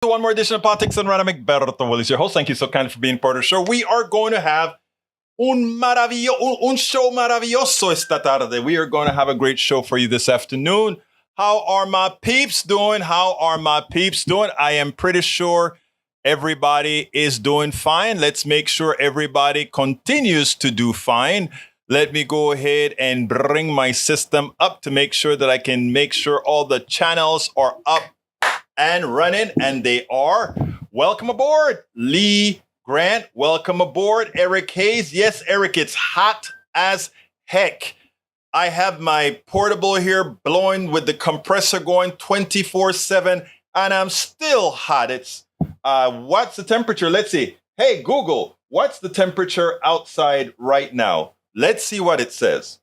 One more edition of Politics and Random. Egberto Will is your host. Thank you so kindly for being part of the show. We are going to have un show maravilloso esta tarde. We are going to have a great show for you this afternoon. How are my peeps doing? I am pretty sure everybody is doing fine. Let's make sure everybody continues to do fine. Let me go ahead and bring my system up to make sure that I can make sure all the channels are up and running, and they are. Welcome aboard, Lee Grant. Welcome aboard, Eric Hayes. Yes, Eric, it's hot as heck. I have my portable here blowing with the compressor going 24/7, and I'm still hot. It's what's the temperature? Let's see. Hey, Google, what's the temperature outside right now? Let's see what it says.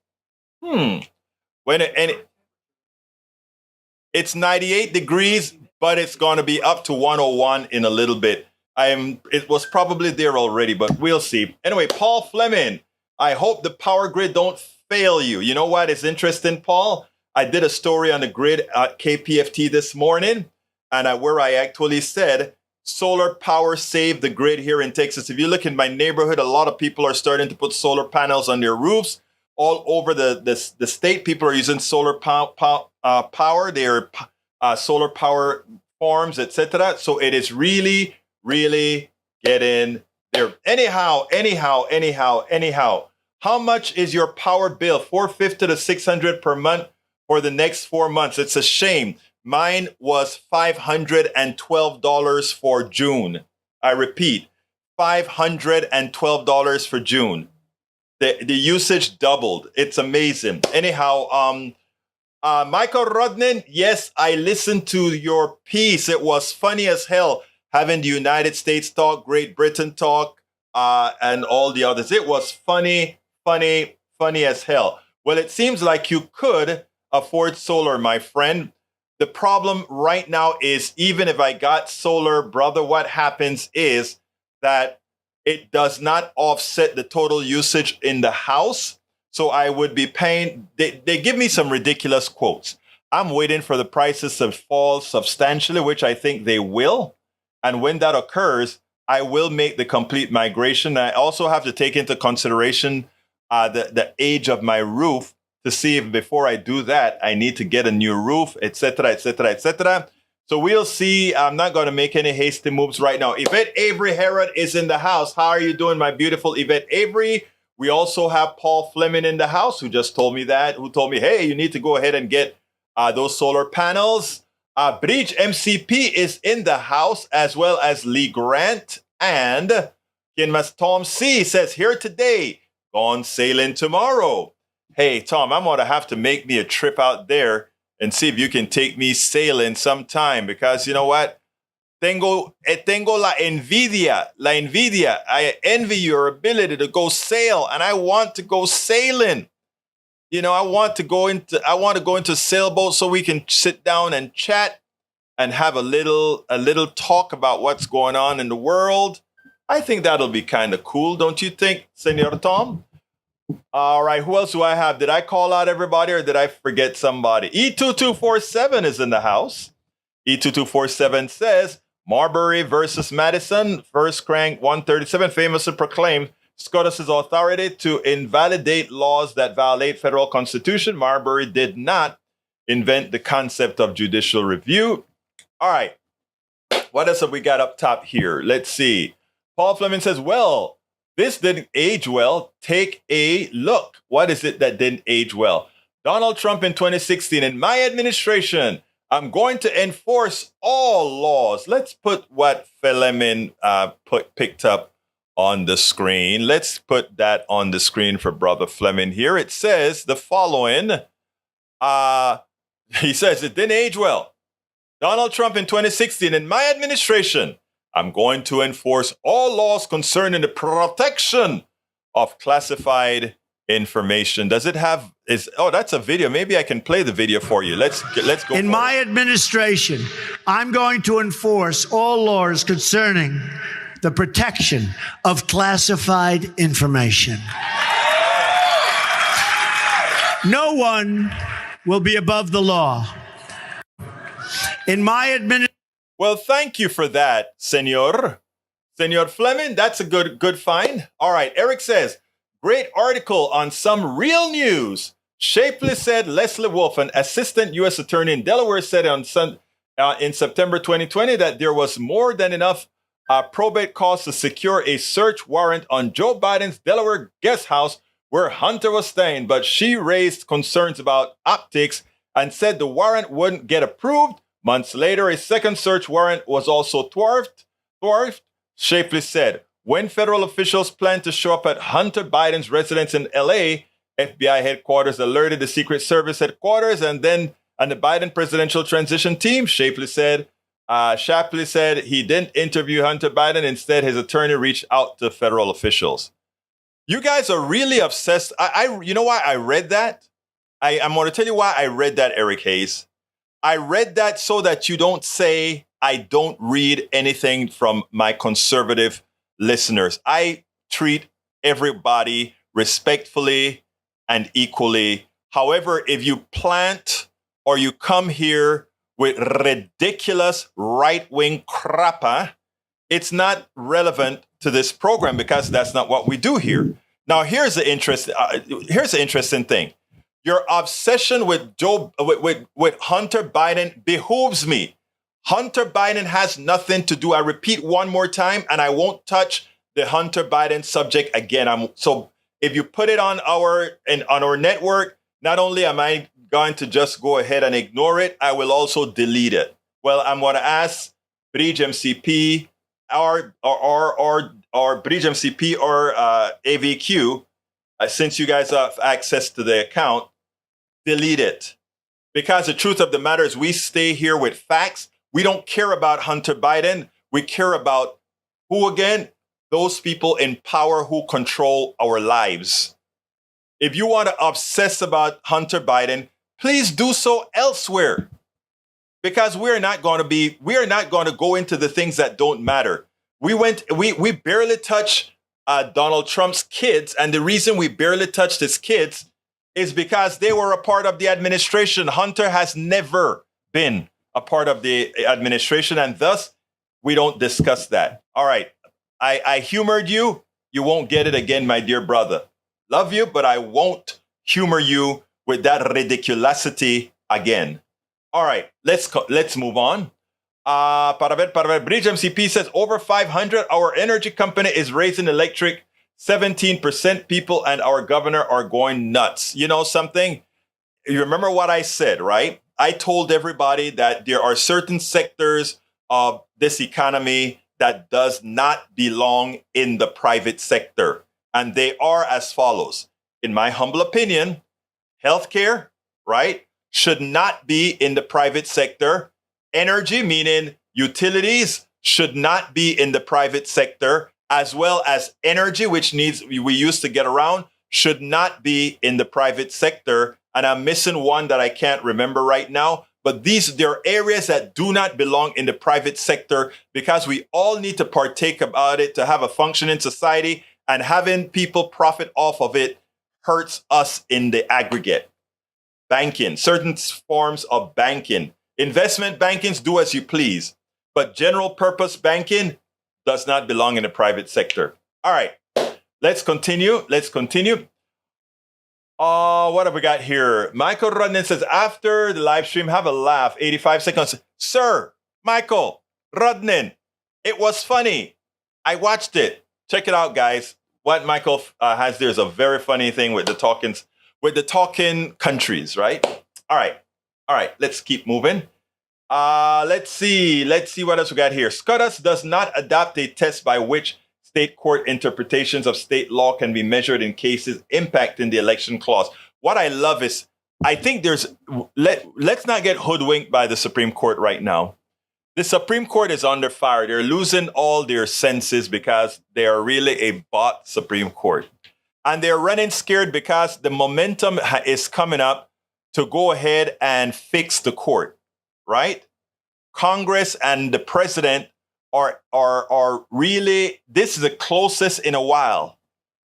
It's 98 degrees, but it's going to be up to 101 in a little bit. It was probably there already, but we'll see. Anyway, Paul Fleming, I hope the power grid don't fail you. You know what is interesting, Paul? I did a story on the grid at KPFT this morning, and where I actually said solar power saved the grid here in Texas. If you look in my neighborhood, a lot of people are starting to put solar panels on their roofs. All over the state, people are using solar power. They're solar power farms, etc. So it is really, really getting there. Anyhow. How much is your power bill? $450 to $600 per month for the next 4 months. It's a shame. Mine was $512 for June. I repeat, $512 for June. The usage doubled. It's amazing. Anyhow, Michael Rodnan, yes, I listened to your piece. It was funny as hell having the United States talk, Great Britain talk, and all the others. It was funny as hell. Well, it seems like you could afford solar, my friend. The problem right now is even if I got solar, brother, what happens is that it does not offset the total usage in the house. So I would be paying, they give me some ridiculous quotes. I'm waiting for the prices to fall substantially, which I think they will. And when that occurs, I will make the complete migration. I also have to take into consideration the age of my roof to see if before I do that, I need to get a new roof, etc., etc., etc. So we'll see. I'm not going to make any hasty moves right now. Yvette Avery Herod is in the house. How are you doing, my beautiful Yvette Avery? We also have Paul Fleming in the house who just told me that, who told me, hey, you need to go ahead and get those solar panels. Bridge MCP is in the house, as well as Lee Grant. And Tom C says, here today, gone sailing tomorrow. Hey, Tom, I'm going to have to make me a trip out there and see if you can take me sailing sometime, because you know what? Tengo la envidia. I envy your ability to go sail, and I want to go sailing. You know, I want to go into sailboat so we can sit down and chat and have a little talk about what's going on in the world. I think that'll be kind of cool, don't you think, Senor Tom? All right, who else do I have? Did I call out everybody or did I forget somebody? E2247 is in the house. E2247 says, Marbury versus Madison, first crank 137, famously proclaimed SCOTUS's authority to invalidate laws that violate federal constitution. Marbury did not invent the concept of judicial review. All right, what else have we got up top here? Let's see. Paul Fleming says, well, this didn't age well. Take a look. What is it that didn't age well? Donald Trump in 2016. In my administration, I'm going to enforce all laws. Let's put what Fleming picked up on the screen. Let's put that on the screen for Brother Fleming here. It says the following. He says it didn't age well. Donald Trump in 2016. In my administration, I'm going to enforce all laws concerning the protection of classified information. Does it have? That's a video. Maybe I can play the video for you. Let's go. In my administration, I'm going to enforce all laws concerning the protection of classified information. No one will be above the law. In my administration, Well, thank you for that, Senor. Senor Fleming, that's a good find. All right, Eric says, great article on some real news. Shapely said Leslie Wolf, an assistant U.S. attorney in Delaware, said in September 2020 that there was more than enough probate cause to secure a search warrant on Joe Biden's Delaware guest house where Hunter was staying, but she raised concerns about optics and said the warrant wouldn't get approved. Months later, a second search warrant was also thwarted. Shapely said, when federal officials planned to show up at Hunter Biden's residence in LA, FBI headquarters alerted the Secret Service headquarters and the Biden presidential transition team. Shapley said he didn't interview Hunter Biden. Instead, his attorney reached out to federal officials. You guys are really obsessed. You know why I read that? I'm going to tell you why I read that, Eric Hayes. I read that so that you don't say I don't read anything from my conservative listeners. I treat everybody respectfully and equally. However, if you plant or you come here with ridiculous right-wing crapper, it's not relevant to this program because that's not what we do here. Now, here's the interesting thing. Your obsession with Hunter Biden behooves me. Hunter Biden has nothing to do. I repeat one more time, and I won't touch the Hunter Biden subject again. So if you put it on our network, not only am I going to just go ahead and ignore it, I will also delete it. Well, I'm going to ask Bridge MCP or Bridge MCP or AVQ, since you guys have access to the account, delete it. Because the truth of the matter is we stay here with facts. We don't care about Hunter Biden. We care about who again? Those people in power who control our lives. If you want to obsess about Hunter Biden, please do so elsewhere. Because we're not going to go into the things that don't matter. We barely touched Donald Trump's kids, and the reason we barely touched his kids is because they were a part of the administration. Hunter has never been a part of the administration, and thus we don't discuss that. All right, I humored you. You won't get it again, my dear brother. Love you, but I won't humor you with that ridiculosity again. All right, let's move on. Para ver, Bridge MCP says over 500. Our energy company is raising electric 17%. People and our governor are going nuts. You know something? You remember what I said, right? I told everybody that there are certain sectors of this economy that does not belong in the private sector. And they are as follows. In my humble opinion, healthcare, right, should not be in the private sector. Energy, meaning utilities, should not be in the private sector, as well as energy, which we use to get around, should not be in the private sector. And I'm missing one that I can't remember right now. But there are areas that do not belong in the private sector because we all need to partake about it to have a functioning society, and having people profit off of it hurts us in the aggregate. Banking, certain forms of banking. Investment bankings, do as you please. But general purpose banking does not belong in the private sector. All right, let's continue. What have we got here? Michael Rudnin says, after the live stream, have a laugh. 85 seconds. Sir, Michael Rudnin, it was funny. I watched it. Check it out, guys. What Michael has there is a very funny thing with the talking countries, right? All right. Let's keep moving. Let's see what else we got here. SCOTUS does not adopt a test by which state court interpretations of state law can be measured in cases impacting the election clause. What I love is, I think let's not get hoodwinked by the Supreme Court right now. The Supreme Court is under fire. They're losing all their senses because they are really a bot Supreme Court. And they're running scared because the momentum is coming up to go ahead and fix the court, right? Congress and the president are really, this is the closest in a while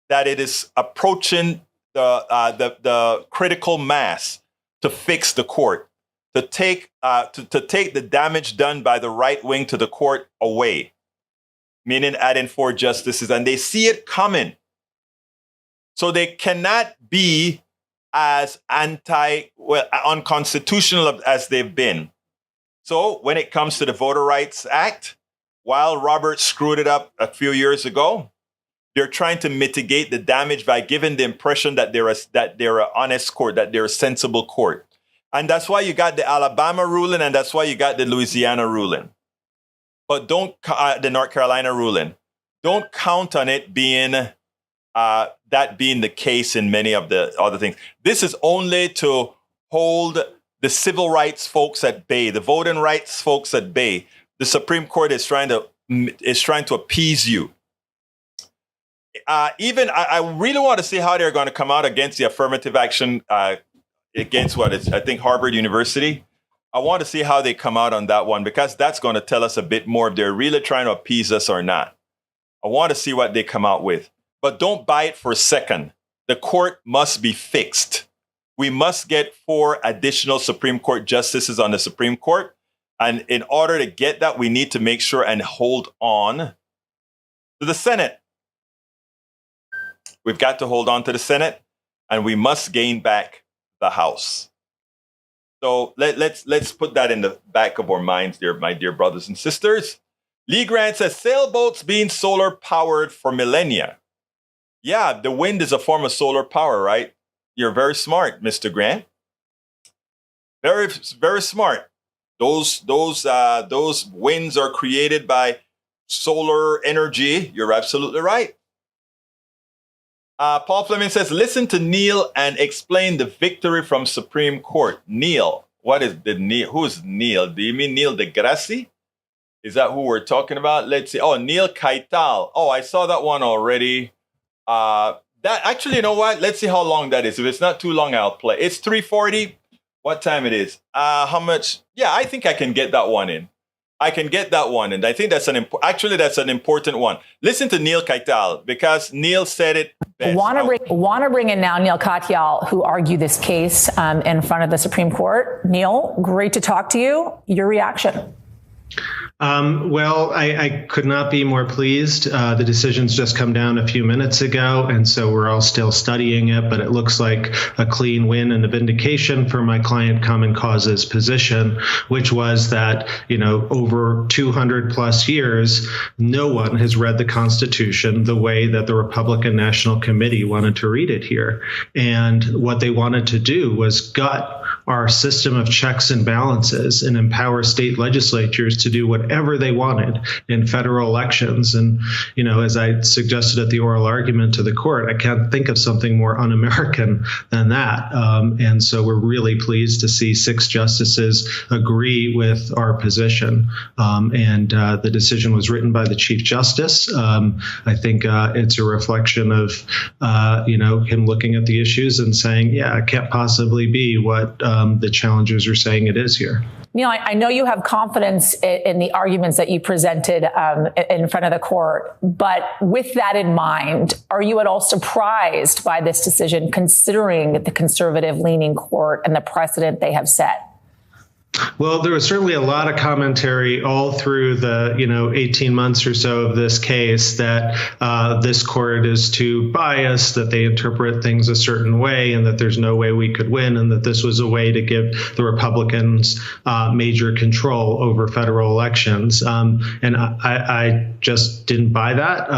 that it is approaching the critical mass to fix the court, to take to take the damage done by the right wing to the court away, meaning adding 4 justices, and they see it coming. So they cannot be as unconstitutional as they've been. So when it comes to the Voter Rights Act, while Roberts screwed it up a few years ago, they're trying to mitigate the damage by giving the impression that they're an honest court, that they're a sensible court. And that's why you got the Alabama ruling, and that's why you got the Louisiana ruling. But the North Carolina ruling. Don't count on it being that being the case in many of the other things. This is only to hold the civil rights folks at bay, the voting rights folks at bay. The Supreme Court is trying to appease you. I really want to see how they're going to come out against the affirmative action against I think Harvard University. I want to see how they come out on that one, because that's going to tell us a bit more if they're really trying to appease us or not. I want to see what they come out with. But don't buy it for a second. The court must be fixed. We must get 4 additional Supreme Court justices on the Supreme Court. And in order to get that, we need to make sure and hold on to the Senate. We've got to hold on to the Senate, and we must gain back the House. So let's put that in the back of our minds, my dear brothers and sisters. Lee Grant says, sailboats being solar powered for millennia. Yeah, the wind is a form of solar power, right? You're very smart, Mr. Grant. Very, very smart. Those winds are created by solar energy. You're absolutely right. Paul Fleming says, listen to Neil and explain the victory from Supreme Court. Neil, what is the Neil? Who's Neil? Do you mean Neil deGrasse? Is that who we're talking about? Let's see. Oh, Neil Kaital. Oh, I saw that one already. That actually, you know what? Let's see how long that is. If it's not too long, I'll play. It's 3:40. What time it is? How much? Yeah, I think I can get that one in. I can get that one, and I think that's an important one. Listen to Neil Kaital, because Neil said it best. Want to bring in now Neil Katyal, who argued this case in front of the Supreme Court. Neil, great to talk to you. Your reaction? Well, I could not be more pleased. The decision's just come down a few minutes ago, and so we're all still studying it, but it looks like a clean win and a vindication for my client Common Cause's position, which was that, over 200 plus years, no one has read the Constitution the way that the Republican National Committee wanted to read it here. And what they wanted to do was gut our system of checks and balances and empower state legislatures to do whatever they wanted in federal elections. And, as I suggested at the oral argument to the court, I can't think of something more un-American than that. And so we're really pleased to see 6 justices agree with our position. And the decision was written by the Chief Justice. I think it's a reflection of, him looking at the issues and saying, yeah, it can't possibly be what the challengers are saying it is here. Neil, I know you have confidence in the arguments that you presented in front of the court, but with that in mind, are you at all surprised by this decision, considering the conservative-leaning court and the precedent they have set? Well, there was certainly a lot of commentary all through the 18 months or so of this case that this court is too biased, that they interpret things a certain way, and that there's no way we could win, and that this was a way to give the Republicans major control over federal elections. And I just didn't buy that.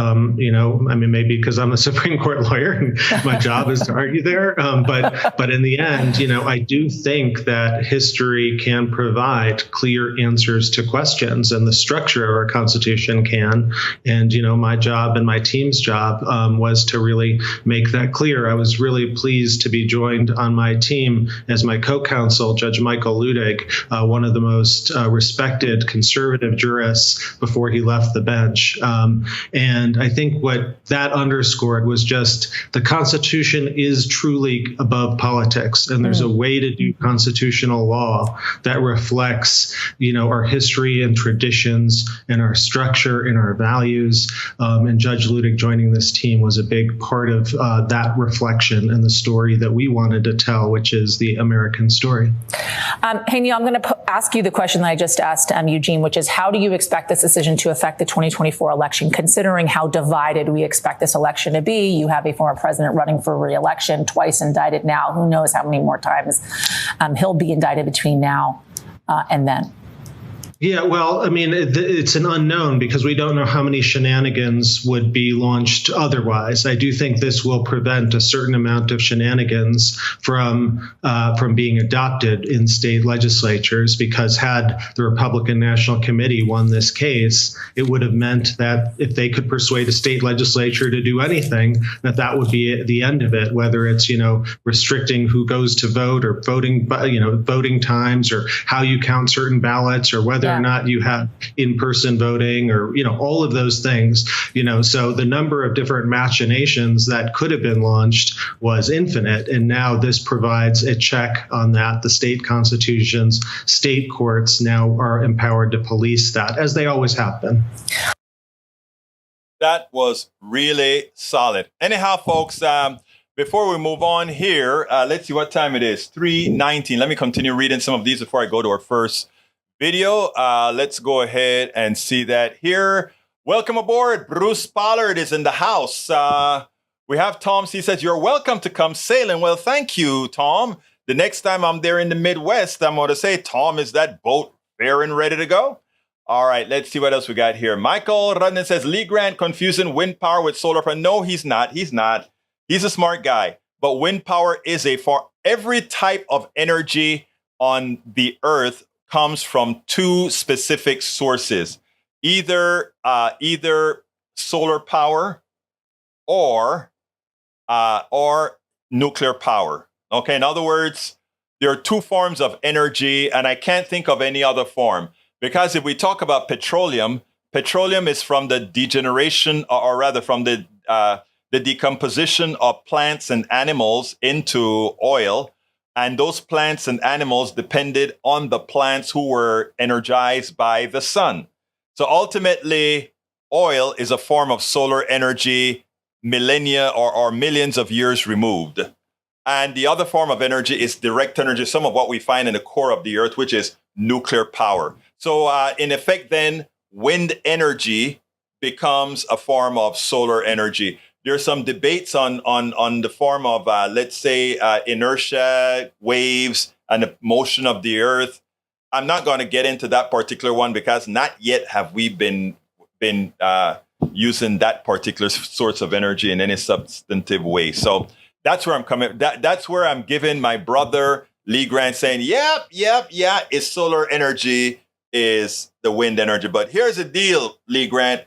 Maybe because I'm a Supreme Court lawyer and my job is to argue there. But in the end, I do think that history can provide clear answers to questions, and the structure of our Constitution can. And, my job and my team's job was to really make that clear. I was really pleased to be joined on my team as my co-counsel, Judge Michael Ludig, one of the most respected conservative jurists before he left the bench. And I think what that underscored was just the Constitution is truly above politics, and there's a way to do constitutional law that that reflects, our history and traditions and our structure and our values. And Judge Ludig joining this team was a big part of that reflection and the story that we wanted to tell, which is the American story. Hey, Neil, I'm going to ask you the question that I just asked Eugene, which is how do you expect this decision to affect the 2024 election, considering how divided we expect this election to be? You have a former president running for re-election, twice indicted now. Who knows how many more times he'll be indicted between now and then? Yeah, well, I mean, it's an unknown because we don't know how many shenanigans would be launched otherwise. I do think this will prevent a certain amount of shenanigans from being adopted in state legislatures, because had the Republican National Committee won this case, it would have meant that if they could persuade a state legislature to do anything, that would be the end of it, whether it's, restricting who goes to vote or voting times or how you count certain ballots or whether or not you have in-person voting or, all of those things, so the number of different machinations that could have been launched was infinite. And now this provides a check on that. The state constitutions, state courts now are empowered to police that, as they always have been. That was really solid. Anyhow, folks, before we move on here, let's see what time it is. 3:19. Let me continue reading some of these before I go to our first video. Let's go ahead and see that here. Welcome aboard. Bruce Pollard is in the house. We have Tom. He says, you're welcome to come sailing. Well, thank you, Tom. The next time I'm there in the Midwest, I'm going to say, Tom, is that boat fair and ready to go? All right, let's see what else we got here. Michael Rudnan says, Lee Grant confusing wind power with solar power. No, he's not. He's a smart guy. But wind power is for every type of energy on the earth comes from two specific sources, either solar power or nuclear power. Okay, in other words, there are two forms of energy, and I can't think of any other form. Because if we talk about petroleum is from the degeneration, or rather from the decomposition of plants and animals into oil. And those plants and animals depended on the plants who were energized by the sun. So ultimately, oil is a form of solar energy millennia or millions of years removed. And the other form of energy is direct energy, some of what we find in the core of the earth, which is nuclear power. So in effect, then, wind energy becomes a form of solar energy. There's some debates on the form of, let's say, inertia, waves, and the motion of the earth. I'm not going to get into that particular one because not yet have we been using that particular sorts of energy in any substantive way. So that's where I'm coming. That's where I'm giving my brother Lee Grant saying, yeah, it's solar energy is the wind energy. But here's the deal, Lee Grant.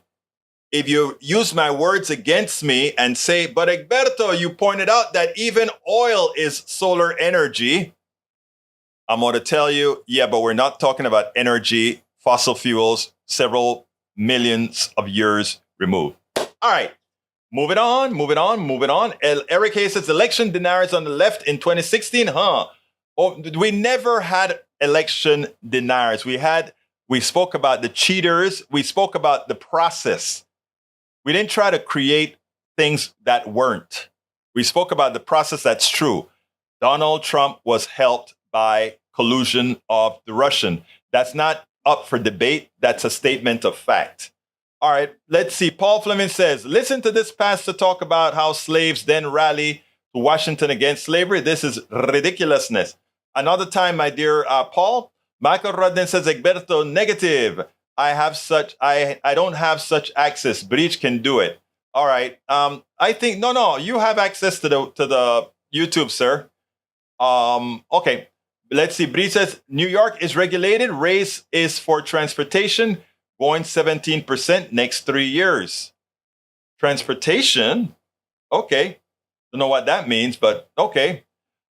If you use my words against me and say, but Egberto, you pointed out that even oil is solar energy, I'm going to tell you, yeah, but we're not talking about energy, fossil fuels, several millions of years removed. All right, moving on. Eric Hayes says, election deniers on the left in 2016, Oh, we never had election deniers. We spoke about the cheaters. We spoke about the process. We didn't try to create things that weren't. We spoke about the process that's true. Donald Trump was helped by collusion of the Russian. That's not up for debate. That's a statement of fact. All right, let's see. Paul Fleming says, listen to this pastor talk about how slaves then rally to Washington against slavery. This is ridiculousness. Another time, my dear Paul, Michael Rudden says, Egberto, negative. I don't have such access. Breach can do it. All right. I think, no, you have access to the YouTube, sir. Okay. Let's see. Breach says, New York is regulated. Race is for transportation, going 17% next 3 years. Transportation? Okay. Don't know what that means, but okay.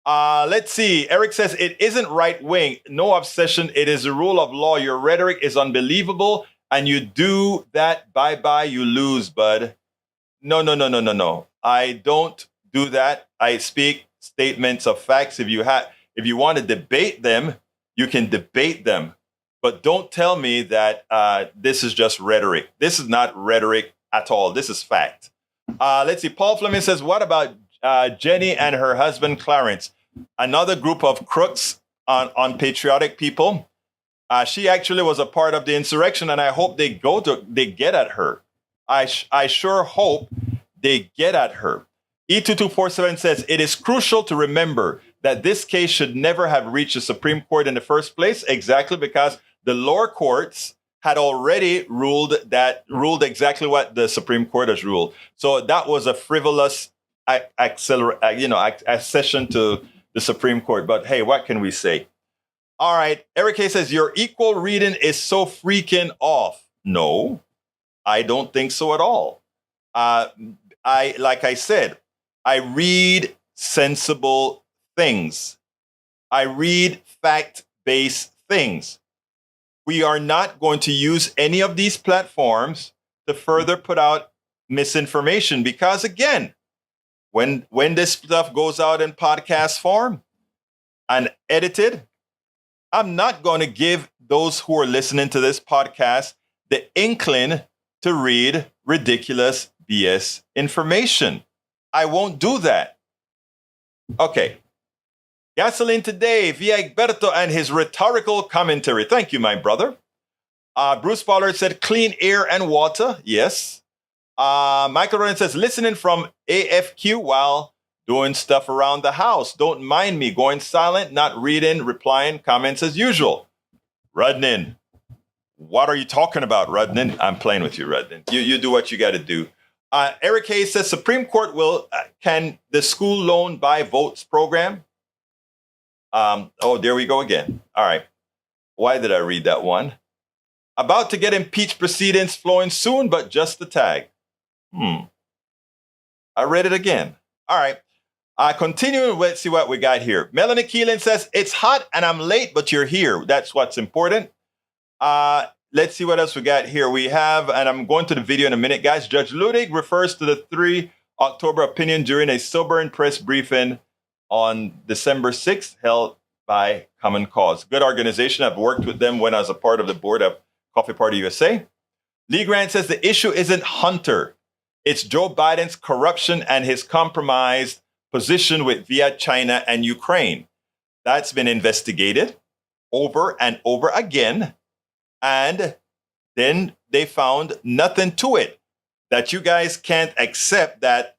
Let's see. Eric says, it isn't right wing. No obsession. It is a rule of law. Your rhetoric is unbelievable. And you do that, bye-bye, you lose, bud. No. I don't do that. I speak statements of facts. If you want to debate them, You can debate them, but don't tell me that this is just rhetoric. This is not rhetoric at all. This is fact. Let's see. Paul Fleming says, what about Jenny and her husband, Clarence? Another group of crooks on patriotic people. She actually was a part of the insurrection, and I hope they get at her. I sure hope they get at her. E2247 says, it is crucial to remember that this case should never have reached the Supreme Court in the first place, exactly because the lower courts had already ruled exactly what the Supreme Court has ruled. So that was a frivolous accession to the Supreme Court. But hey, what can we say? All right. Eric K says, your equal reading is so freaking off. No, I don't think so at all. Like I said, I read sensible things. I read fact-based things. We are not going to use any of these platforms to further put out misinformation because, again, when this stuff goes out in podcast form and edited, I'm not going to give those who are listening to this podcast the inkling to read ridiculous BS information. I won't do that. Okay. Gasoline Today, via Egberto and his rhetorical commentary. Thank you, my brother. Bruce Pollard said, clean air and water. Yes. Michael Ryan says, listening from AFQ while doing stuff around the house. Don't mind me going silent, not reading, replying comments as usual. Rudnin, what are you talking about, Rudnin? I'm playing with you, Rudnin. You do what you got to do. Eric Hayes says, Supreme Court can the school loan buy votes program? There we go again. All right. Why did I read that one? About to get impeached proceedings flowing soon, but just the tag. I read it again. All right. Continuing, let's see what we got here. Melanie Keelan says, it's hot and I'm late, but you're here. That's what's important. Let's see what else we got here. We have, and I'm going to the video in a minute, guys. Judge Ludig refers to the 3 October opinion during a sobering press briefing on December 6th, held by Common Cause. Good organization. I've worked with them when I was a part of the board of Coffee Party USA. Lee Grant says the issue isn't Hunter. It's Joe Biden's corruption and his compromised position via China and Ukraine. That's been investigated over and over again. And then they found nothing to it. That you guys can't accept that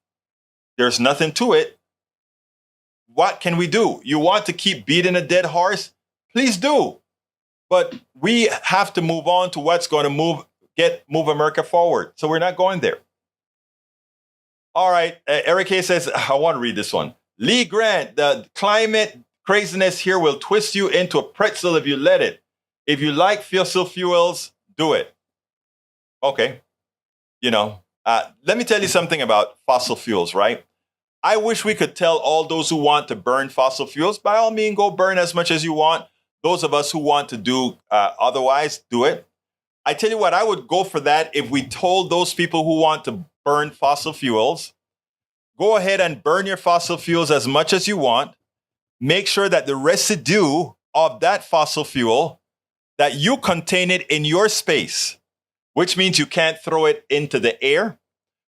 there's nothing to it. What can we do? You want to keep beating a dead horse? Please do. But we have to move on to what's going to move America forward. So we're not going there. All right. Eric Hayes says, I want to read this one. Lee Grant, the climate craziness here will twist you into a pretzel if you let it. If you like fossil fuels, do it. Okay. Let me tell you something about fossil fuels, right? I wish we could tell all those who want to burn fossil fuels, by all means, go burn as much as you want. Those of us who want to do otherwise, do it. I tell you what, I would go for that if we told those people who want to burn fossil fuels, go ahead and burn your fossil fuels as much as you want. Make sure that the residue of that fossil fuel, that you contain it in your space, which means you can't throw it into the air,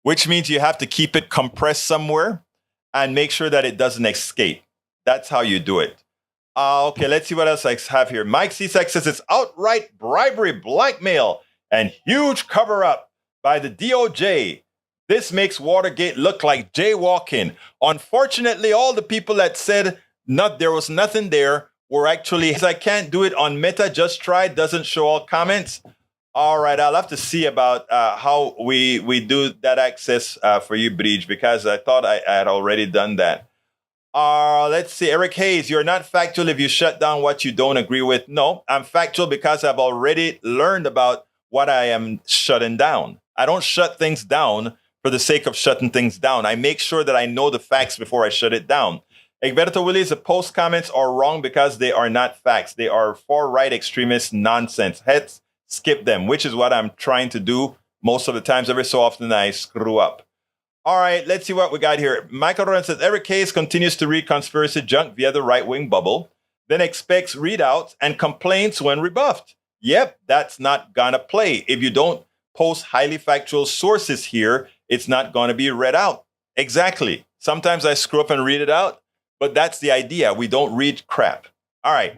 which means you have to keep it compressed somewhere and make sure that it doesn't escape. That's how you do it. Okay, let's see what else I have here. Mike Cisak says it's outright bribery, blackmail, and huge cover-up by the DOJ. This makes Watergate look like jaywalking. Unfortunately, all the people that said there was nothing there were actually, I can't do it on Meta, just try, doesn't show all comments. All right, I'll have to see about how we do that access for you, Bridge, because I thought I had already done that. Let's see, Eric Hayes, you're not factual if you shut down what you don't agree with. No, I'm factual because I've already learned about what I am shutting down. I don't shut things down for the sake of shutting things down. I make sure that I know the facts before I shut it down. Egberto Willis, the post comments are wrong because they are not facts. They are far-right extremist nonsense. Heads, skip them, which is what I'm trying to do most of the times. Every so often I screw up. All right, let's see what we got here. Michael Rowan says, Eric Hayes continues to read conspiracy junk via the right-wing bubble. then expects readouts and complaints when rebuffed. Yep, that's not gonna play. If you don't post highly factual sources here, it's not gonna be read out. Exactly. Sometimes I screw up and read it out, but that's the idea. We don't read crap. All right.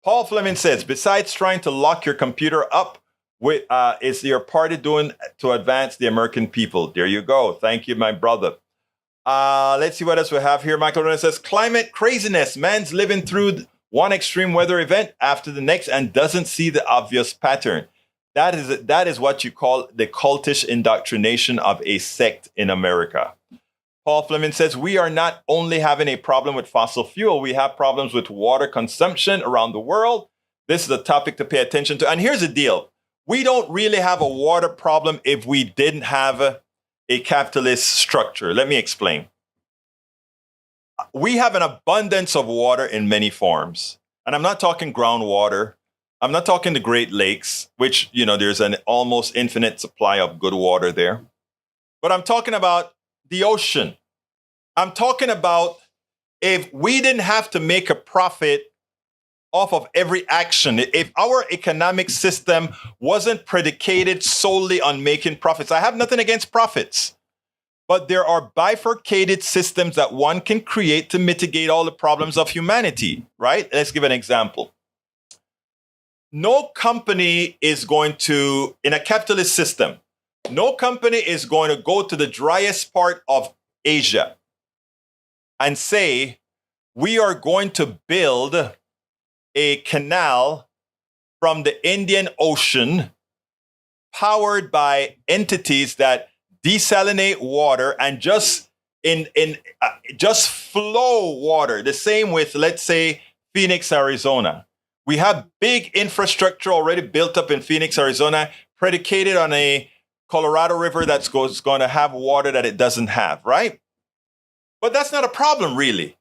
Paul Fleming says, besides trying to lock your computer up, with is your party doing to advance the American people? There you go. Thank you, my brother. Let's see what else we have here. Michael Renner says, climate craziness. Man's living through one extreme weather event after the next and doesn't see the obvious pattern. That is what you call the cultish indoctrination of a sect in America. Paul Fleming says, we are not only having a problem with fossil fuel, we have problems with water consumption around the world. This is a topic to pay attention to. And here's the deal. We don't really have a water problem if we didn't have a capitalist structure. Let me explain. We have an abundance of water in many forms. And I'm not talking groundwater. I'm not talking the Great Lakes, which, there's an almost infinite supply of good water there. But I'm talking about the ocean. I'm talking about if we didn't have to make a profit off of every action, if our economic system wasn't predicated solely on making profits. I have nothing against profits, but there are bifurcated systems that one can create to mitigate all the problems of humanity, right? Let's give an example. No company is going to, in a capitalist system, no company is going to go to the driest part of Asia and say, we are going to build a canal from the Indian Ocean powered by entities that desalinate water and just flow water. The same with, let's say, Phoenix, Arizona. We have big infrastructure already built up in Phoenix, Arizona, predicated on a Colorado River that's going to have water that it doesn't have, right? But that's not a problem, really,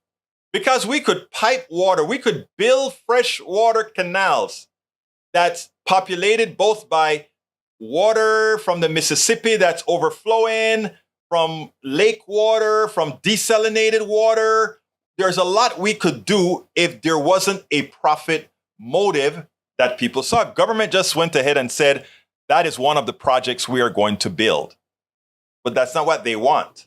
because we could pipe water. We could build freshwater canals that's populated both by water from the Mississippi that's overflowing, from lake water, from desalinated water. There's a lot we could do if there wasn't a profit motive that people saw. Government just went ahead and said, that is one of the projects we are going to build. But that's not what they want.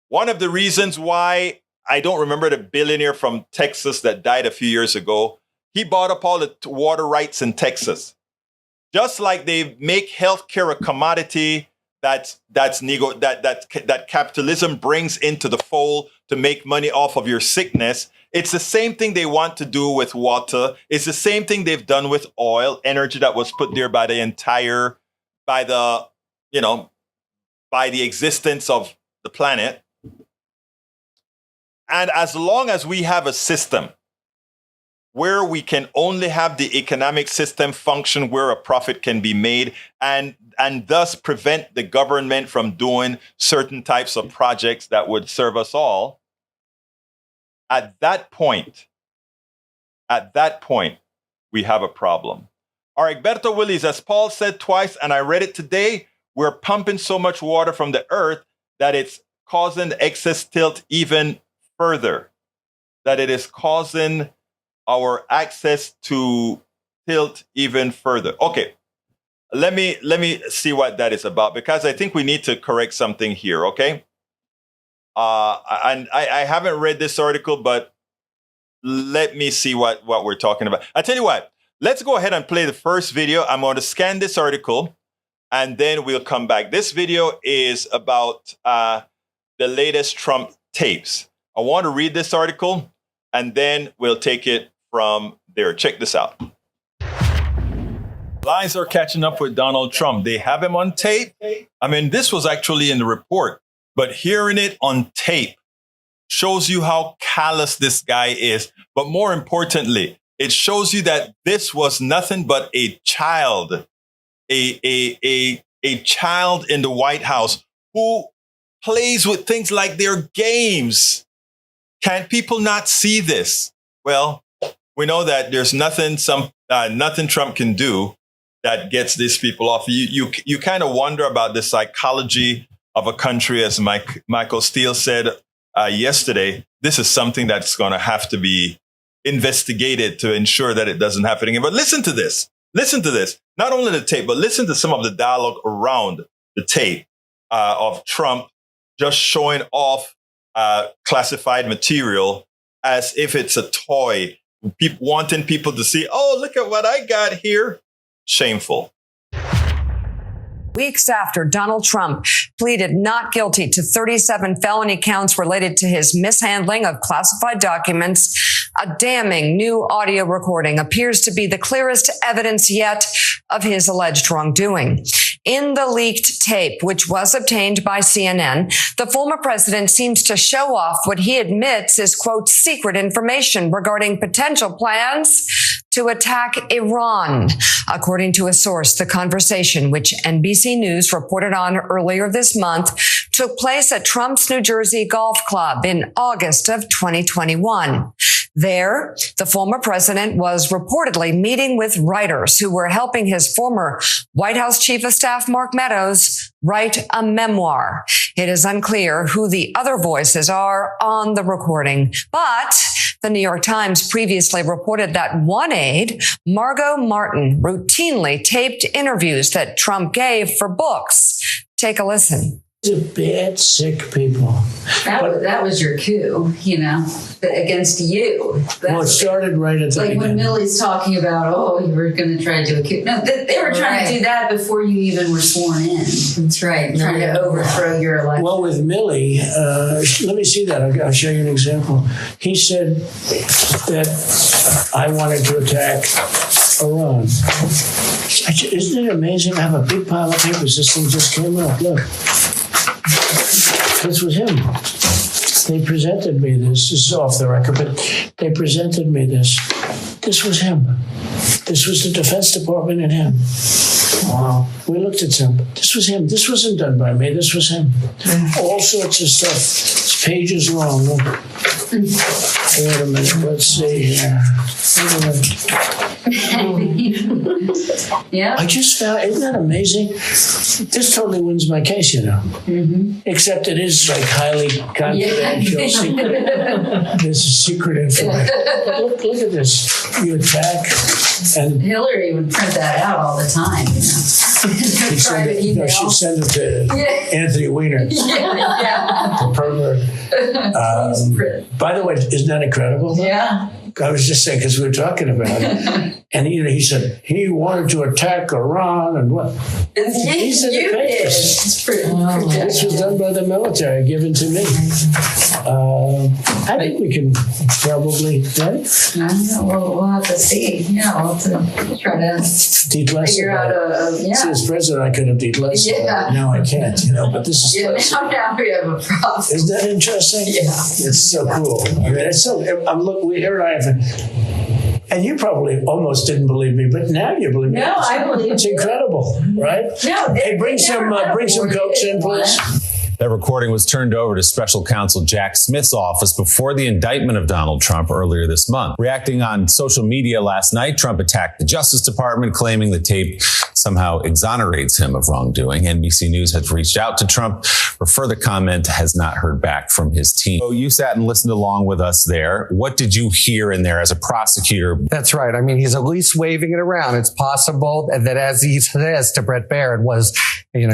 One of the reasons why, I don't remember the billionaire from Texas that died a few years ago, he bought up all the water rights in Texas. Just like they make healthcare a commodity that capitalism brings into the fold to make money off of your sickness. It's the same thing they want to do with water. It's the same thing they've done with oil, energy that was put there by the existence of the planet. And as long as we have a system where we can only have the economic system function where a profit can be made and thus prevent the government from doing certain types of projects that would serve us all, at that point, we have a problem. All right, Berto Willis, as Paul said twice, and I read it today, we're pumping so much water from the earth that it's causing the excess tilt even further, that it is causing our access to tilt even further. Okay, let me see what that is about, because I think we need to correct something here, okay? And I haven't read this article, but let me see what we're talking about. I tell you what, let's go ahead and play the first video. I'm going to scan this article, and then we'll come back. This video is about the latest Trump tapes. I want to read this article, and then we'll take it from there. Check this out. Lies are catching up with Donald Trump. They have him on tape. I mean, this was actually in the report, but hearing it on tape shows you how callous this guy is. But more importantly, it shows you that this was nothing but a child, a child in the White House who plays with things like their games. Can people not see this? Well, we know that there's nothing Trump can do that gets these people off. You kind of wonder about the psychology of a country, as Michael Steele said yesterday. This is something that's going to have to be investigated to ensure that it doesn't happen again. But listen to this. Listen to this. Not only the tape, but listen to some of the dialogue around the tape of Trump just showing off classified material as if it's a toy, wanting people to see, oh, look at what I got here. Shameful. Weeks after Donald Trump pleaded not guilty to 37 felony counts related to his mishandling of classified documents, a damning new audio recording appears to be the clearest evidence yet of his alleged wrongdoing. In the leaked tape, which was obtained by CNN, the former president seems to show off what he admits is, quote, secret information regarding potential plans to attack Iran. According to a source, the conversation, which NBC News reported on earlier this month, took place at Trump's New Jersey golf club in August of 2021. There, the former president was reportedly meeting with writers who were helping his former White House Chief of Staff, Mark Meadows, write a memoir. It is unclear who the other voices are on the recording, but the New York Times previously reported that one aide, Margot Martin, routinely taped interviews that Trump gave for books. Take a listen. They're bad, sick people. That was your coup, against you. Well, it started right at the like beginning. when Millie's talking about, you were going to try to do a coup. No, they were trying to do that before you even were sworn in. That's right. Trying to overthrow your election. Well, with Millie, let me see that. I'll show you an example. He said that I wanted to attack Iran. Isn't it amazing? I have a big pile of papers. This thing just came up. Look. This was him. They presented me this. This is off the record, but they presented me this. This was him. This was the Defense Department and him. Wow. We looked at him. This was him. This wasn't done by me. This was him. All sorts of stuff. It's pages long. Look. Wait a minute. Let's see here. Wait a minute. Yeah. I just found, isn't that amazing? This totally wins my case, Mm-hmm. Except it is like highly confidential, secret. This is secret information. Look at this. You attack, and Hillary would print that out all the time. she'd send it to Anthony Weiner, the pervert. By the way, isn't that incredible? Yeah. I was just saying, because we were talking about it, and he said he wanted to attack Iran and what? These are the papers. This was done by the military, given to me. I think we can probably, right? I don't know. We'll have to see. Yeah, we'll have to try to figure out See, as president, I could have deed less. Yeah. Now I can't, but this is. Now we have a problem. Isn't that interesting? Yeah. It's so cool. I mean, it's so. Here I have. And you probably almost didn't believe me, but now you believe me. No, I believe it's incredible, right? No, hey, bring some Cokes in, please. That recording was turned over to special counsel Jack Smith's office before the indictment of Donald Trump earlier this month. Reacting on social media last night, Trump attacked the Justice Department, claiming the tape somehow exonerates him of wrongdoing. NBC News has reached out to Trump for further comment, has not heard back from his team. So you sat and listened along with us there. What did you hear in there as a prosecutor? That's right. I mean, he's at least waving it around. It's possible that, as he says to Brett Baird, was,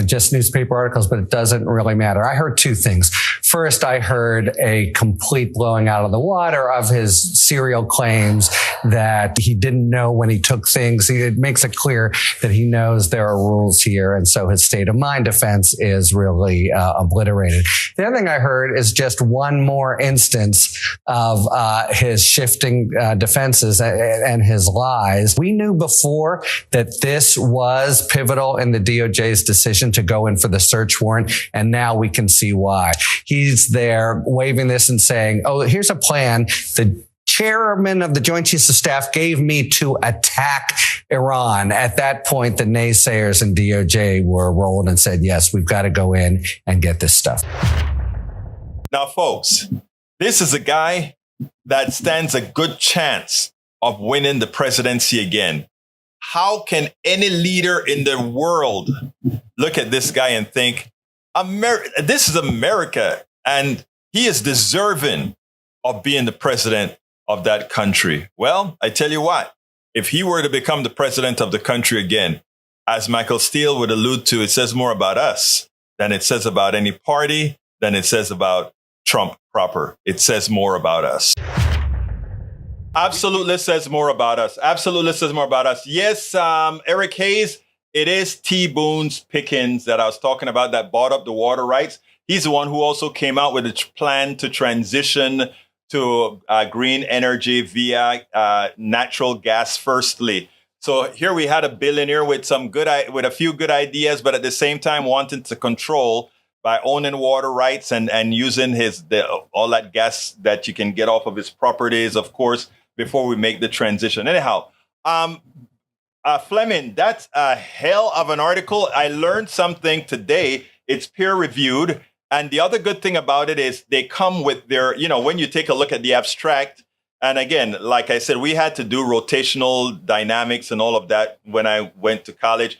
just newspaper articles, but it doesn't really matter. I heard two things. First, I heard a complete blowing out of the water of his serial claims that he didn't know when he took things. It makes it clear that he knows there are rules here. And so his state of mind defense is really obliterated. The other thing I heard is just one more instance of his shifting defenses and his lies. We knew before that this was pivotal in the DOJ's decision to go in for the search warrant. And now we can see why. He's there waving this and saying, here's a plan. The chairman of the Joint Chiefs of Staff gave me to attack Iran. At that point, the naysayers in DOJ were rolling and said, yes, we've got to go in and get this stuff. Now, folks, this is a guy that stands a good chance of winning the presidency again. How can any leader in the world look at this guy and think, this is America, and he is deserving of being the president of that country. Well, I tell you what, if he were to become the president of the country again, as Michael Steele would allude to, it says more about us than it says about any party, than it says about Trump proper. It says more about us. Absolutely says more about us. Absolutely says more about us. Yes, Eric Hayes, it is T. Boone's Pickens that I was talking about that bought up the water rights. He's the one who also came out with a plan to transition to green energy via natural gas firstly. So here we had a billionaire with with a few good ideas, but at the same time wanting to control by owning water rights and using all that gas that you can get off of his properties, of course, before we make the transition. Anyhow, Fleming, that's a hell of an article. I learned something today. It's peer reviewed. And the other good thing about it is they come with their, when you take a look at the abstract, and again, like I said, we had to do rotational dynamics and all of that when I went to college.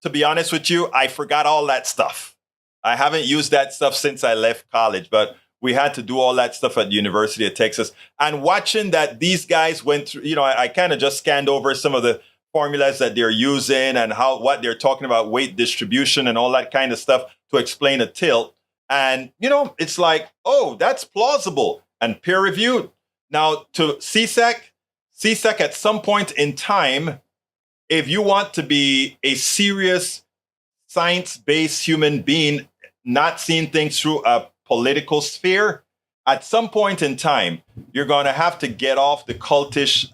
To be honest with you, I forgot all that stuff. I haven't used that stuff since I left college, but we had to do all that stuff at the University of Texas. And watching that these guys went through, I kind of just scanned over some of the formulas that they're using and what they're talking about, weight distribution and all that kind of stuff to explain a tilt. And, it's like, oh, that's plausible and peer reviewed. Now, to CSEC at some point in time, if you want to be a serious science-based human being, not seeing things through a political sphere, at some point in time, you're going to have to get off the cultish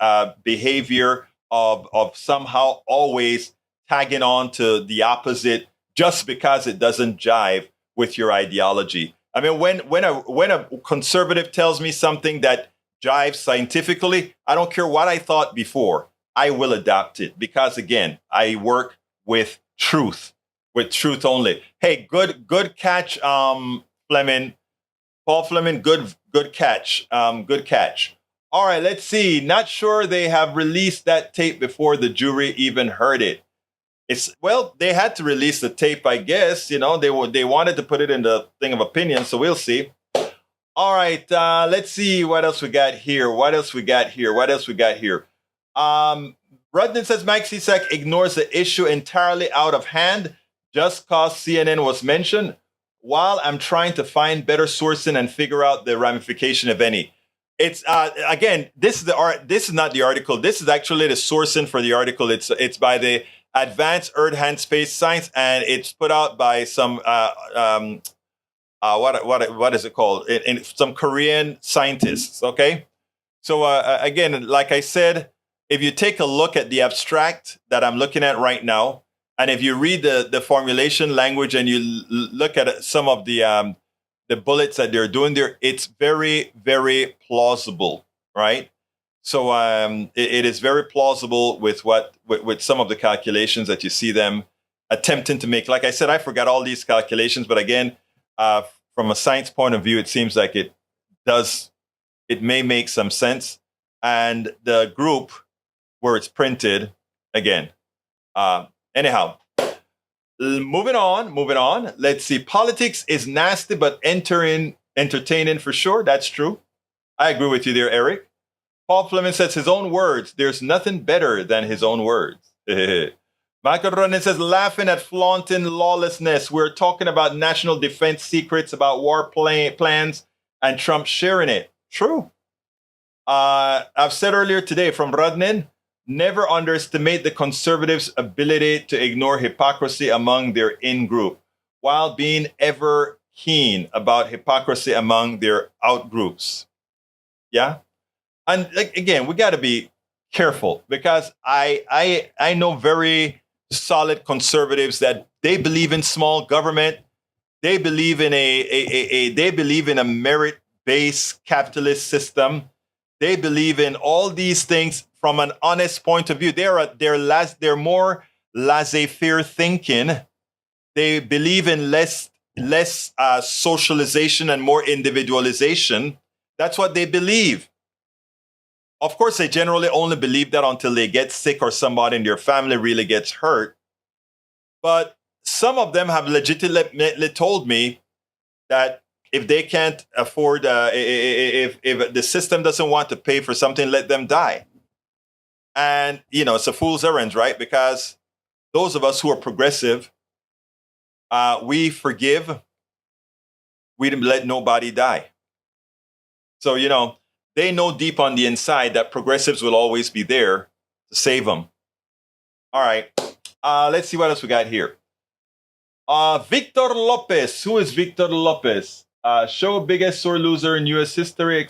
behavior of somehow always tagging on to the opposite just because it doesn't jive with your ideology. I mean, when a conservative tells me something that jives scientifically, I don't care what I thought before, I will adopt it because, again, I work with truth only. Hey, good catch, Fleming. Paul Fleming, good catch. Good catch. All right, let's see. Not sure they have released that tape before the jury even heard it. They had to release the tape, I guess. They wanted to put it in the thing of opinion, so we'll see. All right, let's see what else we got here. Rudnan says Mike Cisak ignores the issue entirely out of hand just cause CNN was mentioned, while I'm trying to find better sourcing and figure out the ramification, if any. It's again, this is not the article. This is actually the sourcing for the article. It's by the Advanced Earth and Space Science, and it's put out by some what is it called? In some Korean scientists. Okay, so again, like I said, if you take a look at the abstract that I'm looking at right now, and if you read the formulation language and you look at some of the bullets that they're doing there, it's very, very plausible, right? So it is very plausible with with some of the calculations that you see them attempting to make. Like I said, I forgot all these calculations, but again, from a science point of view, it seems like it may make some sense. And the group where it's printed, again, anyhow, moving on. Let's see. Politics is nasty, but entertaining for sure. That's true. I agree with you there, Eric. Paul Fleming says his own words. There's nothing better than his own words. Michael Ronan says, laughing at flaunting lawlessness. We're talking about national defense secrets, about war plans, and Trump sharing it. True. I've said earlier today from Rodnan, never underestimate the conservatives' ability to ignore hypocrisy among their in-group, while being ever keen about hypocrisy among their out-groups. Yeah? And again, we got to be careful because I know very solid conservatives that they believe in small government. They believe in a merit-based capitalist system. They believe in all these things from an honest point of view. They're more laissez-faire thinking. They believe in less socialization and more individualization. That's what they believe. Of course, they generally only believe that until they get sick or somebody in their family really gets hurt. But some of them have legitimately told me that if they can't afford, if the system doesn't want to pay for something, let them die. And, it's a fool's errand, right? Because those of us who are progressive, we forgive. We didn't let nobody die. So, they know deep on the inside that progressives will always be there to save them. All right. Let's see what else we got here. Victor Lopez. Who is Victor Lopez? Show biggest sore loser in U.S. history.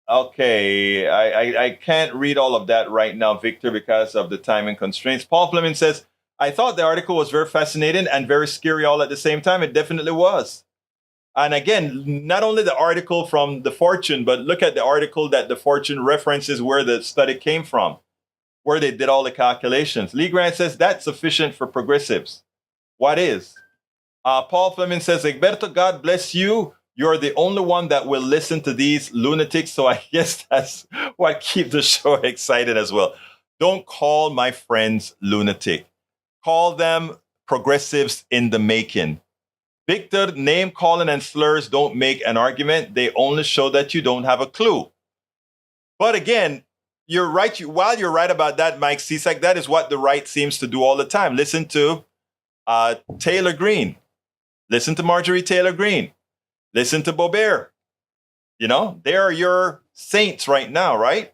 Okay. I can't read all of that right now, Victor, because of the time and constraints. Paul Fleming says, I thought the article was very fascinating and very scary all at the same time. It definitely was. And again, not only the article from The Fortune, but look at the article that The Fortune references where the study came from, where they did all the calculations. Lee Grant says that's sufficient for progressives. What is? Paul Fleming says, Egberto, God bless you. You're the only one that will listen to these lunatics. So I guess that's what keeps the show excited as well. Don't call my friends lunatic. Call them progressives in the making. Victor, name calling and slurs don't make an argument. They only show that you don't have a clue. But again, you're right. While you're right about that, Mike Cisak, that is what the right seems to do all the time. Listen to Taylor Greene. Listen to Marjorie Taylor Greene. Listen to Boebert. They are your saints right now, right?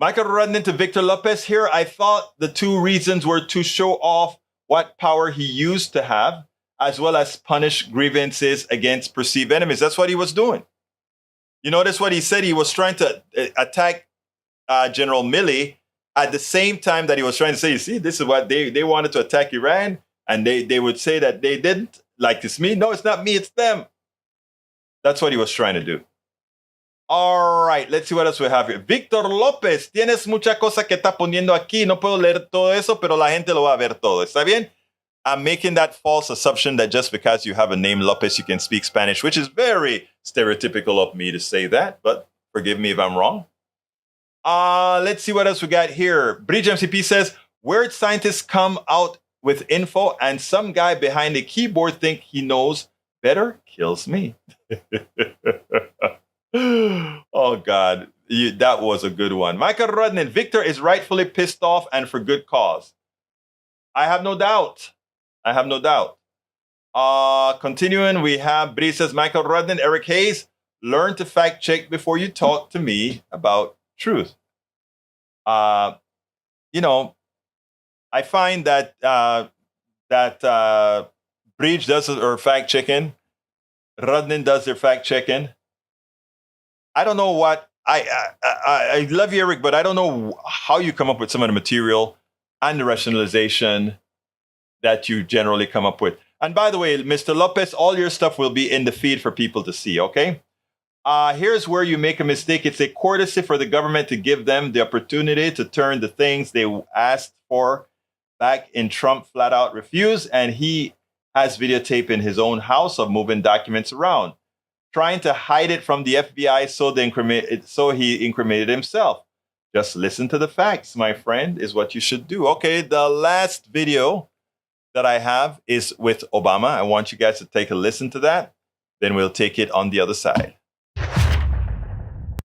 Michael Rudnin to Victor Lopez here. I thought the two reasons were to show off what power he used to have, as well as punish grievances against perceived enemies. That's what he was doing. You notice what he said? He was trying to attack General Milley at the same time that he was trying to say, you see, this is what they wanted to attack Iran. And they would say that they didn't, like it's me. No, it's not me, it's them. That's what he was trying to do. All right, let's see what else we have here. Victor López, tienes mucha cosa que está poniendo aquí. No puedo leer todo eso, pero la gente lo va a ver todo. ¿Está bien? I'm making that false assumption that just because you have a name Lopez, you can speak Spanish, which is very stereotypical of me to say that, but forgive me if I'm wrong. Let's see what else we got here. Bridge MCP says, weird scientists come out with info and some guy behind the keyboard think he knows better, kills me. Oh, God. That was a good one. Michael Rudnin, Victor is rightfully pissed off and for good cause. I have no doubt. Continuing, we have Bree says, Michael Rudnin, Eric Hayes, learn to fact check before you talk to me about truth. I find that Breach does her fact checking. Rudnin does their fact checking. I don't know what I love you, Eric, but I don't know how you come up with some of the material and the rationalization that you generally come up with. And by the way, Mr. Lopez, all your stuff will be in the feed for people to see, okay? Here's where you make a mistake. It's a courtesy for the government to give them the opportunity to turn the things they asked for back in. Trump flat out refused, and he has videotape in his own house of moving documents around, trying to hide it from the FBI so he incriminated himself. Just listen to the facts, my friend, is what you should do. Okay, the last video that I have is with Obama. I want you guys to take a listen to that. Then we'll take it on the other side.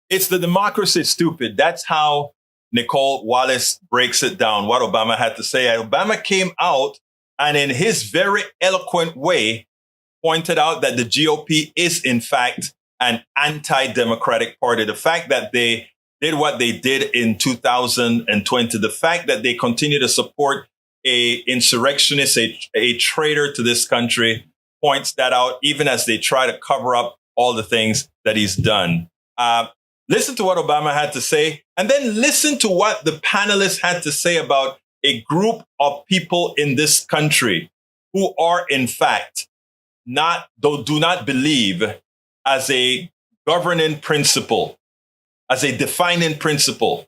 It's the democracy, stupid. That's how Nicole Wallace breaks it down, what Obama had to say. Obama came out and in his very eloquent way pointed out that the GOP is, in fact, an anti-democratic party. The fact that they did what they did in 2020, the fact that they continue to support a insurrectionist, a traitor to this country, points that out, even as they try to cover up all the things that he's done. Listen to what Obama had to say, and then listen to what the panelists had to say about a group of people in this country who are, in fact, do not believe as a governing principle, as a defining principle,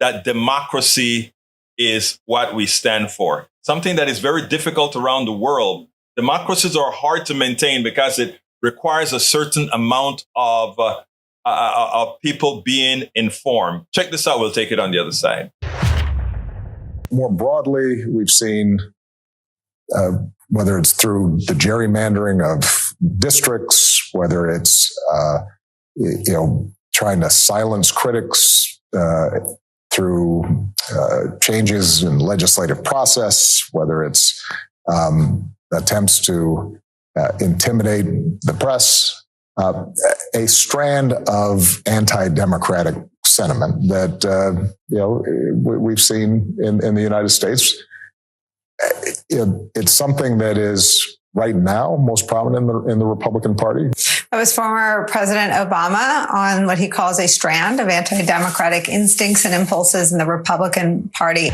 that democracy is what we stand for. Something that is very difficult around the world. Democracies are hard to maintain because it requires a certain amount of people being informed. Check this out. We'll take it on the other side. More broadly, we've seen whether it's through the gerrymandering of districts, whether it's trying to silence critics through changes in legislative process, whether it's attempts to intimidate the press, a strand of anti-democratic sentiment that we've seen in the United States. It's something that is right now most prominent in the Republican Party. That was former President Obama on what he calls a strand of anti-democratic instincts and impulses in the Republican Party.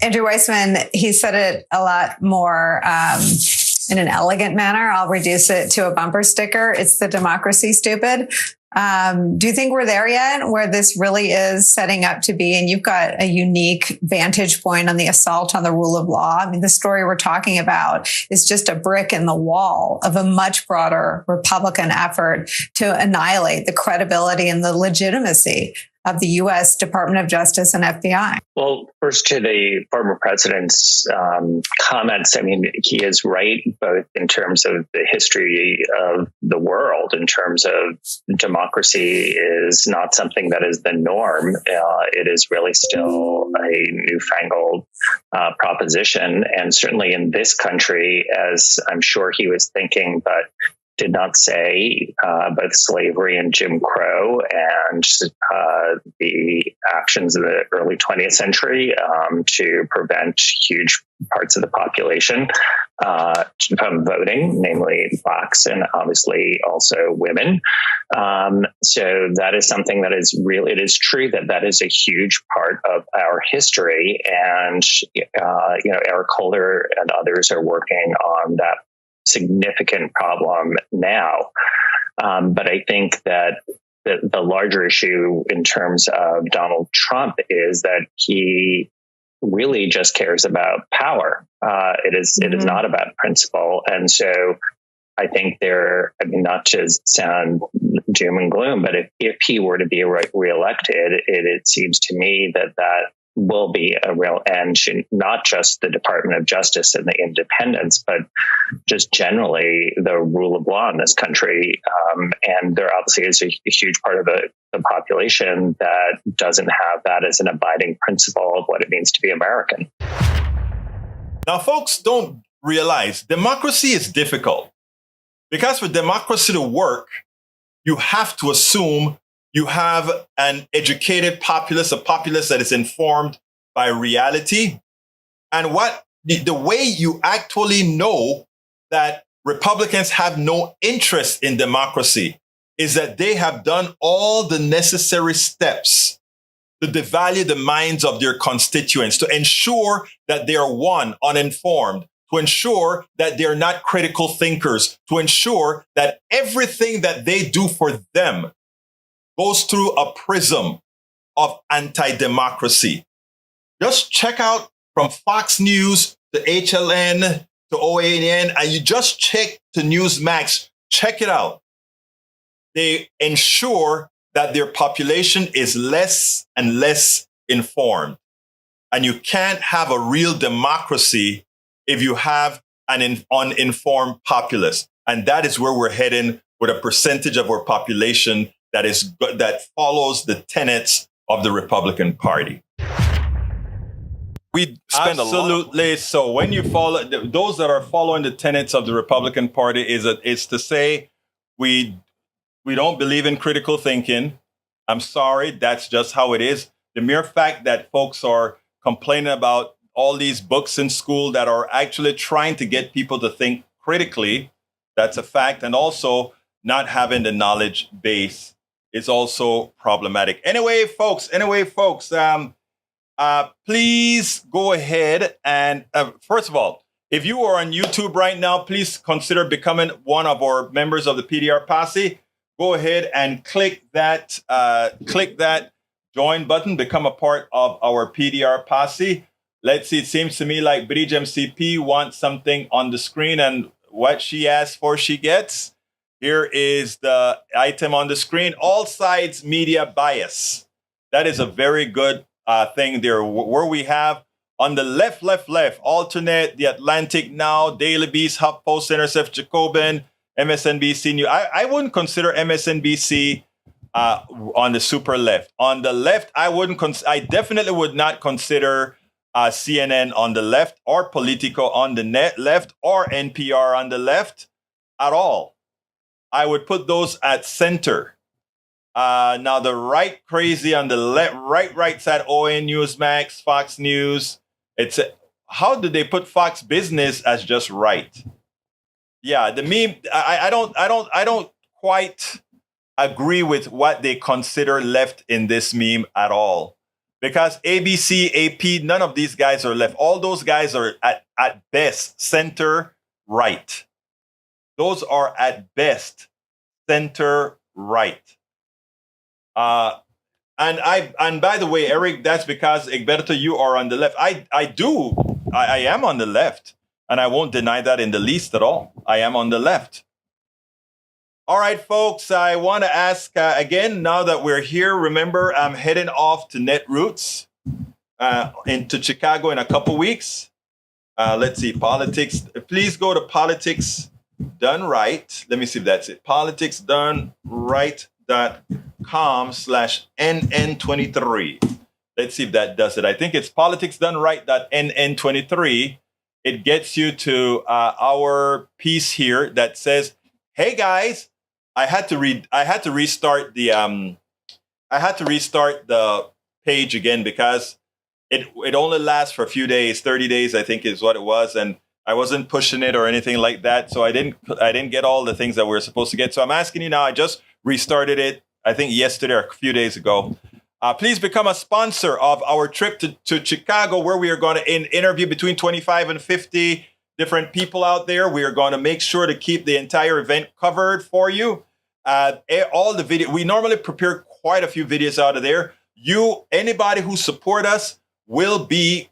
Andrew Weissman, he said it a lot more in an elegant manner. I'll reduce it to a bumper sticker. It's the democracy, stupid. Do you think we're there yet, where this really is setting up to be? And you've got a unique vantage point on the assault on the rule of law. I mean, the story we're talking about is just a brick in the wall of a much broader Republican effort to annihilate the credibility and the legitimacy of the U.S. Department of Justice and FBI. Well, first to the former president's comments, I mean, he is right, both in terms of the history of the world, in terms of democracy is not something that is the norm. It is really still a newfangled proposition. And certainly in this country, as I'm sure he was thinking, but did not say, both slavery and Jim Crow and the actions of the early 20th century to prevent huge parts of the population from voting, namely Blacks and obviously also women. So that is something that is really, it is true that is a huge part of our history. And, Eric Holder and others are working on that significant problem now. But I think that the larger issue in terms of Donald Trump is that he really just cares about power. It is not about principle. And so I think not to sound doom and gloom, but if he were to be reelected, it seems to me that will be a real end to not just the Department of Justice and the independence, but just generally the rule of law in this country. And there obviously is a huge part of the population that doesn't have that as an abiding principle of what it means to be American. Now, folks don't realize democracy is difficult, because for democracy to work, you have to assume you have an educated populace, a populace that is informed by reality. And the way you actually know that Republicans have no interest in democracy is that they have done all the necessary steps to devalue the minds of their constituents, to ensure that they are, one, uninformed, to ensure that they're not critical thinkers, to ensure that everything that they do for them goes through a prism of anti-democracy. Just check out from Fox News to HLN to OAN, and you just check to Newsmax. Check it out. They ensure that their population is less and less informed. And you can't have a real democracy if you have an uninformed populace. And that is where we're heading, with a percentage of our population that follows the tenets of the Republican Party. We spend absolutely. So when you follow those that are following the tenets of the Republican Party, is to say we don't believe in critical thinking. I'm sorry, that's just how it is. The mere fact that folks are complaining about all these books in school that are actually trying to get people to think critically, that's a fact. And also not having the knowledge base is also problematic. Anyway, folks, please go ahead and, first of all, if you are on YouTube right now, please consider becoming one of our members of the PDR Posse. Go ahead and click that join button, become a part of our PDR Posse. Let's see, it seems to me like Bridge MCP wants something on the screen, and what she asks for, she gets. Here is the item on the screen: all sides media bias. That is a very good thing there, where we have On the left, Alternate, The Atlantic Now, Daily Beast, HuffPost, Intercept, Jacobin, MSNBC News. I wouldn't consider MSNBC on the super left. On the left, I definitely would not consider CNN on the left, or Politico on the left, or NPR on the left at all. I would put those at center. Now the right crazy on the left, right side, ON Newsmax, Fox News. How did they put Fox Business as just right? Yeah, the meme. I don't quite agree with what they consider left in this meme at all. Because ABC, AP, none of these guys are left. All those guys are at best center right. Those are at best center right. And by the way, Eric, that's because Egberto, you are on the left. I am on the left, and I won't deny that in the least at all. I am on the left. All right, folks, I want to ask again, now that we're here, remember, I'm heading off to Netroots into Chicago in a couple weeks. Let's see, politics. Please go to Politics Done Right. Let me see if that's it. politicsdoneright.com/NN23. Let's see if that does it. I think it's politicsdoneright.NN23. It gets you to our piece here that says, "Hey guys, I had to restart the page again because it only lasts for a few days, 30 days, I think is what it was, and I wasn't pushing it or anything like that, so I didn't get all the things that we were supposed to get. So I'm asking you now. I just restarted it, I think yesterday or a few days ago. Please become a sponsor of our trip to Chicago, where we are going to interview between 25 and 50 different people out there. We are going to make sure to keep the entire event covered for you. All the video, we normally prepare quite a few videos out of there. Anybody who support us will be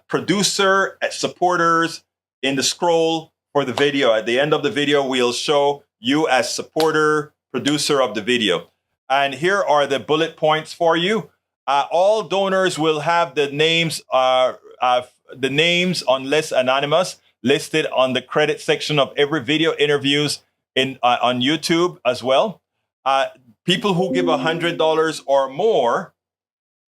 producer supporters in the scroll for the video. At the end of the video, we'll show you as supporter producer of the video. And here are the bullet points for you. All donors will have the names unless anonymous listed on the credit section of every video interviews on YouTube as well. People who give $100 or more,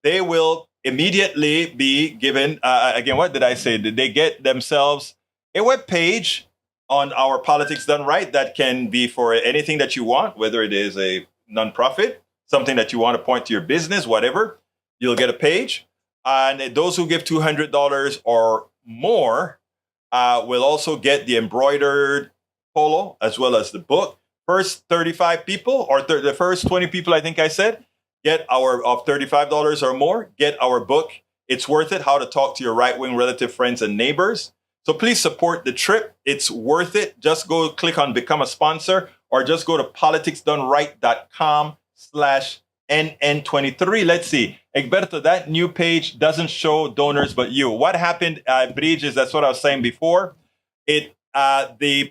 they will immediately be given, again, what did I say? They get themselves a web page on our Politics Done Right that can be for anything that you want, whether it is a nonprofit, something that you want to point to your business, whatever. You'll get a page. And those who give $200 or more will also get the embroidered polo as well as the book. First 35 people, or the first 20 people, I think I said, get of $35 or more, get our book. It's worth it, How to Talk to Your Right-Wing Relative Friends and Neighbors. So please support the trip. It's worth it. Just go click on Become a Sponsor, or just go to politicsdoneright.com/NN23. Let's see. Egberto, that new page doesn't show donors but you. What happened, Bridges, that's what I was saying before. The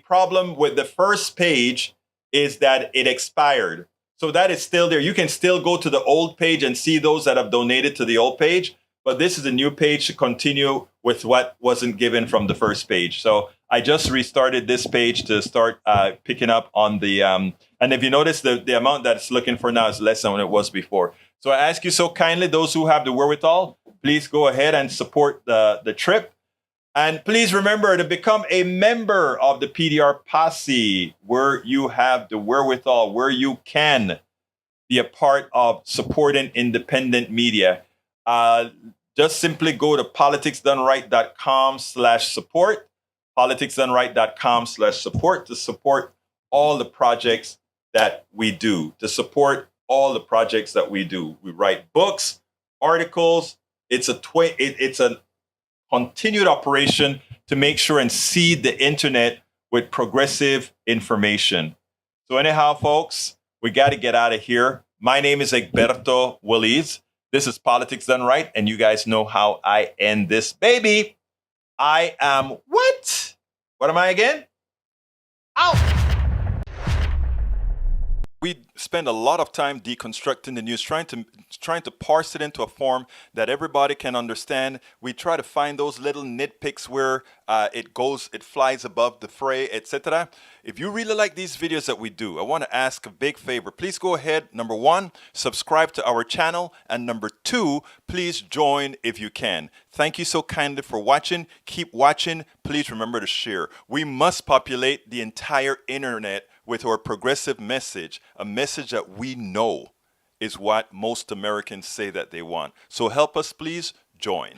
problem with the first page is that it expired. So that is still there. You can still go to the old page and see those that have donated to the old page. But this is a new page to continue with what wasn't given from the first page. So I just restarted this page to start picking up on the, and if you notice, the amount that it's looking for now is less than what it was before. So I ask you so kindly, those who have the wherewithal, please go ahead and support the trip. And please remember to become a member of the PDR Posse, where you have the wherewithal, where you can be a part of supporting independent media. Just simply go to politicsdoneright.com/support, politicsdoneright.com/support to support all the projects that we do, We write books, articles. It's a continued operation to make sure and seed the internet with progressive information. So anyhow, folks, we got to get out of here. My name is Egberto Willies. This is Politics Done Right, and you guys know how I end this baby. I am what? What am I again? Out! We spend a lot of time deconstructing the news, trying to parse it into a form that everybody can understand. We try to find those little nitpicks where it flies above the fray, etc. If you really like these videos that we do, I want to ask a big favor. Please go ahead. Number one, subscribe to our channel. And number two, please join if you can. Thank you so kindly for watching. Keep watching. Please remember to share. We must populate the entire internet with our progressive message, a message that we know is what most Americans say that they want. So help us, please join.